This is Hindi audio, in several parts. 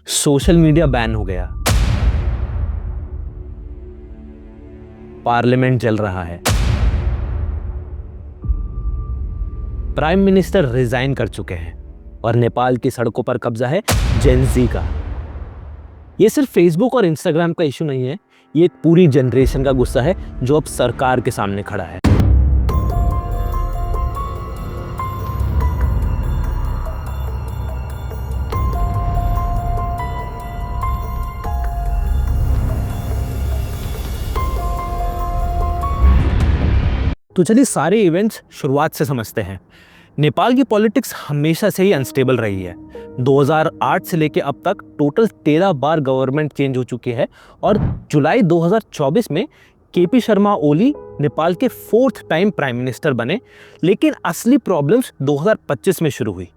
सोशल मीडिया बैन हो गया, पार्लियामेंट जल रहा है, प्राइम मिनिस्टर रिजाइन कर चुके हैं और नेपाल की सड़कों पर कब्जा है जेन ज़ी का। ये सिर्फ फेसबुक और इंस्टाग्राम का इशू नहीं है, ये एक पूरी जनरेशन का गुस्सा है जो अब सरकार के सामने खड़ा है। तो चलिए सारे इवेंट्स शुरुआत से समझते हैं। नेपाल की पॉलिटिक्स हमेशा से ही अनस्टेबल रही है। 2008 से लेके अब तक टोटल 13 बार गवर्नमेंट चेंज हो चुकी है और जुलाई 2024 में केपी शर्मा ओली नेपाल के 4th टाइम प्राइम मिनिस्टर बने। लेकिन असली प्रॉब्लम्स 2025 में शुरू हुई।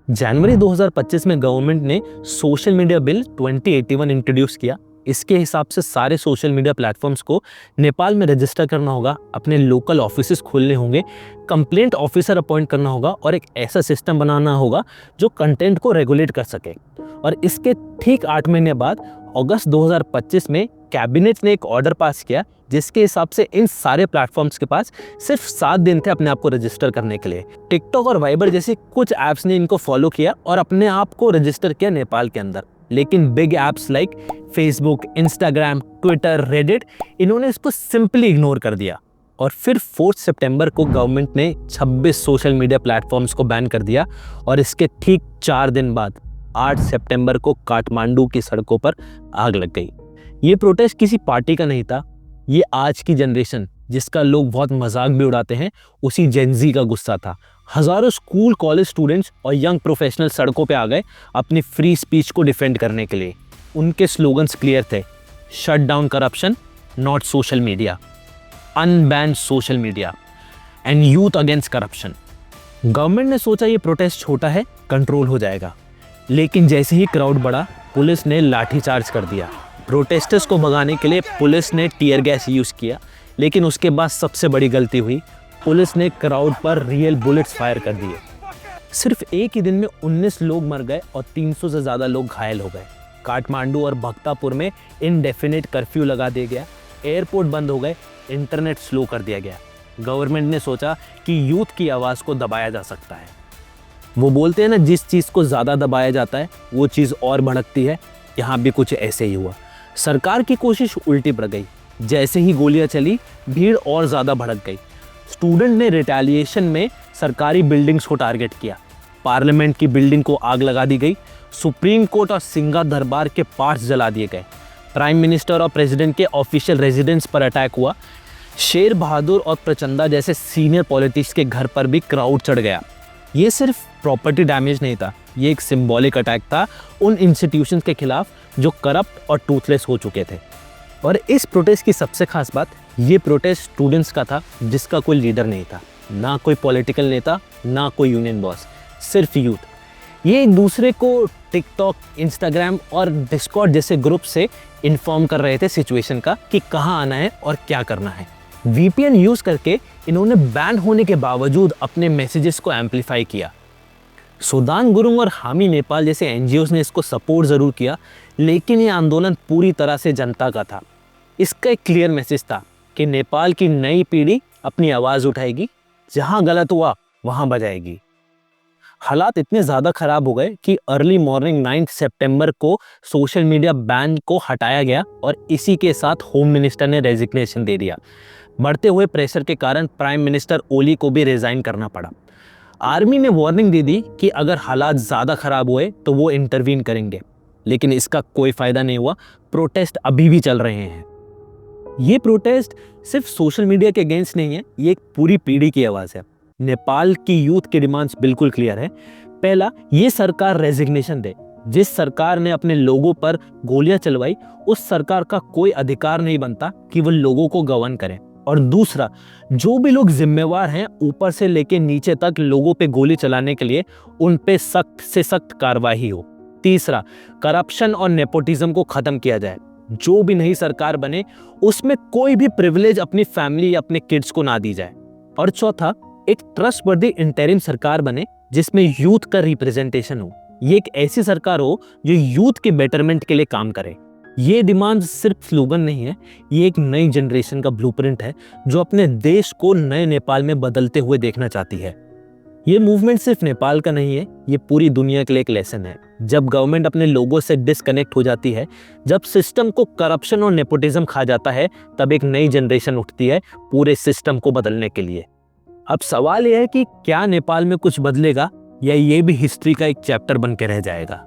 जनवरी 2025 में गवर्नमेंट ने सोशल मीडिया बिल 2081 इंट्रोड्यूस किया। इसके हिसाब से सारे सोशल मीडिया प्लेटफॉर्म्स को नेपाल में रजिस्टर करना होगा, अपने लोकल ऑफिसेस खोलने होंगे, कंप्लेंट ऑफिसर अपॉइंट करना होगा और एक ऐसा सिस्टम बनाना होगा जो कंटेंट को रेगुलेट कर सके। और इसके ठीक 8 महीने बाद अगस्त 2025 में कैबिनेट ने एक ऑर्डर पास किया जिसके हिसाब से इन सारे प्लेटफॉर्म्स के पास सिर्फ 7 दिन थे अपने आप को रजिस्टर करने के लिए। टिकटॉक और वाइबर जैसी कुछ ऐप्स ने इनको फॉलो किया और अपने आप को रजिस्टर किया नेपाल के अंदर। लेकिन big apps like Facebook, Instagram, Twitter, Reddit, इन्होंने इसको सिंपली इग्नोर कर दिया। और फिर 4 सितंबर को गवर्नमेंट ने 26 सोशल मीडिया प्लेटफॉर्म्स को बैन कर दिया और इसके ठीक 4 दिन बाद 8 सितंबर को काठमांडू की सड़कों पर आग लग गई। ये प्रोटेस्ट किसी पार्टी का नहीं था, ये आज की जनरेशन जिसका लोग बहुत मजाक भी उड़ाते हैं उसी जेन ज़ी का गुस्सा था। हजारों स्कूल, कॉलेज स्टूडेंट्स और यंग प्रोफेशनल सड़कों पे आ गए अपनी फ्री स्पीच को डिफेंड करने के लिए। उनके स्लोगन्स क्लियर थे, shut down corruption, not social media, unban social media and youth against corruption. Government ने सोचा ये प्रोटेस्ट छोटा है, कंट्रोल हो जाएगा। लेकिन जैसे ही क्राउड बढ़ा पुलिस ने लाठीचार्ज कर दिया। प्रोटेस्टर्स को भगाने के लिए पुलिस ने टीयर गैस यूज़ किया। लेकिन उसके बाद सबसे बड़ी गलती हुई, पुलिस ने क्राउड पर रियल बुलेट्स फायर कर दिए। सिर्फ एक ही दिन में 19 लोग मर गए और 300 से ज़्यादा लोग घायल हो गए। काठमांडू और भक्तापुर में इनडेफिनिट कर्फ्यू लगा दिया गया, एयरपोर्ट बंद हो गए, इंटरनेट स्लो कर दिया गया। गवर्नमेंट ने सोचा कि यूथ की आवाज़ को दबाया जा सकता है। वो बोलते हैं ना, जिस चीज़ को ज़्यादा दबाया जाता है वो चीज़ और भड़कती है। यहाँ भी कुछ ऐसे ही हुआ। सरकार की कोशिश उल्टी पड़ गई। जैसे ही गोलियां चली भीड़ और ज़्यादा भड़क गई। स्टूडेंट ने रिटेलिएशन में सरकारी बिल्डिंग्स को टारगेट किया। पार्लियामेंट की बिल्डिंग को आग लगा दी गई। सुप्रीम कोर्ट और सिंगा दरबार के पार्ट्स जला दिए गए। प्राइम मिनिस्टर और प्रेसिडेंट के ऑफिशियल रेजिडेंस पर अटैक हुआ। शेर बहादुर और प्रचंदा जैसे सीनियर पॉलिटिक्स के घर पर भी क्राउड चढ़ गया। ये सिर्फ प्रॉपर्टी डैमेज नहीं था, ये एक सिंबॉलिक अटैक था उन इंस्टीट्यूशंस के खिलाफ जो करप्ट और टूथलेस हो चुके थे। और इस प्रोटेस्ट की सबसे खास बात, ये प्रोटेस्ट स्टूडेंट्स का था जिसका कोई लीडर नहीं था, ना कोई पॉलिटिकल नेता, ना कोई यूनियन बॉस, सिर्फ यूथ। ये एक दूसरे को टिकटॉक, इंस्टाग्राम और डिस्कॉर्ड जैसे ग्रुप से इन्फॉर्म कर रहे थे सिचुएशन का कि कहाँ आना है और क्या करना है। वीपीएन यूज़ करके इन्होंने बैन होने के बावजूद अपने मैसेजेस को एम्पलीफाई किया। सुदान गुरुंग और हामी नेपाल जैसे एनजीओज ने इसको सपोर्ट ज़रूर किया, लेकिन ये आंदोलन पूरी तरह से जनता का था। इसका एक क्लियर मैसेज था कि नेपाल की नई पीढ़ी अपनी आवाज़ उठाएगी, जहाँ गलत हुआ वहाँ बजाएगी। हालात इतने ज़्यादा ख़राब हो गए कि अर्ली मॉर्निंग 9 सितंबर को सोशल मीडिया बैन को हटाया गया और इसी के साथ होम मिनिस्टर ने रेजिग्नेशन दे दिया। बढ़ते हुए प्रेशर के कारण प्राइम मिनिस्टर ओली को भी रिज़ाइन करना पड़ा। आर्मी ने वार्निंग दे दी कि अगर हालात ज़्यादा ख़राब हुए तो वो इंटरवीन करेंगे, लेकिन इसका कोई फ़ायदा नहीं हुआ। प्रोटेस्ट अभी भी चल रहे हैं। ये प्रोटेस्ट सिर्फ सोशल मीडिया के अगेंस्ट नहीं है, ये एक पूरी पीढ़ी की आवाज़ है। नेपाल की यूथ की डिमांड्स बिल्कुल क्लियर है। पहला, ये सरकार रेजिग्नेशन दे। जिस सरकार ने अपने लोगों पर गोलियां चलवाई, उस सरकार का कोई अधिकार नहीं बनता कि वो लोगों को गवर्न करे। और दूसरा, जो भी लोग जिम्मेवार हैं ऊपर से लेके नीचे तक लोगों पे गोली चलाने के लिए, उन पे सख्त से सख्त कार्रवाई हो। तीसरा, करप्शन और नेपोटिज्म को खत्म किया जाए। जो भी नई सरकार बने उसमें कोई भी प्रिविलेज अपनी फैमिली या अपने किड्स को ना दी जाए। और चौथा, एक ट्रस्टवर्दी इंटरिम सरकार बने जिसमें यूथ का रिप्रेजेंटेशन हो। ये एक ऐसी सरकार हो जो यूथ के बेटरमेंट के लिए काम करे। ये डिमांड सिर्फ स्लोगन नहीं है, ये एक नई जनरेशन का ब्लूप्रिंट है जो अपने देश को नए नेपाल में बदलते हुए देखना चाहती है। ये मूवमेंट सिर्फ नेपाल का नहीं है, ये पूरी दुनिया के लिए एक लेसन है। जब गवर्नमेंट अपने लोगों से डिस्कनेक्ट हो जाती है, जब सिस्टम को करप्शन और नेपोटिज्म खा जाता है, तब एक नई जनरेशन उठती है पूरे सिस्टम को बदलने के लिए। अब सवाल यह है कि क्या नेपाल में कुछ बदलेगा या ये भी हिस्ट्री का एक चैप्टर बन के रह जाएगा।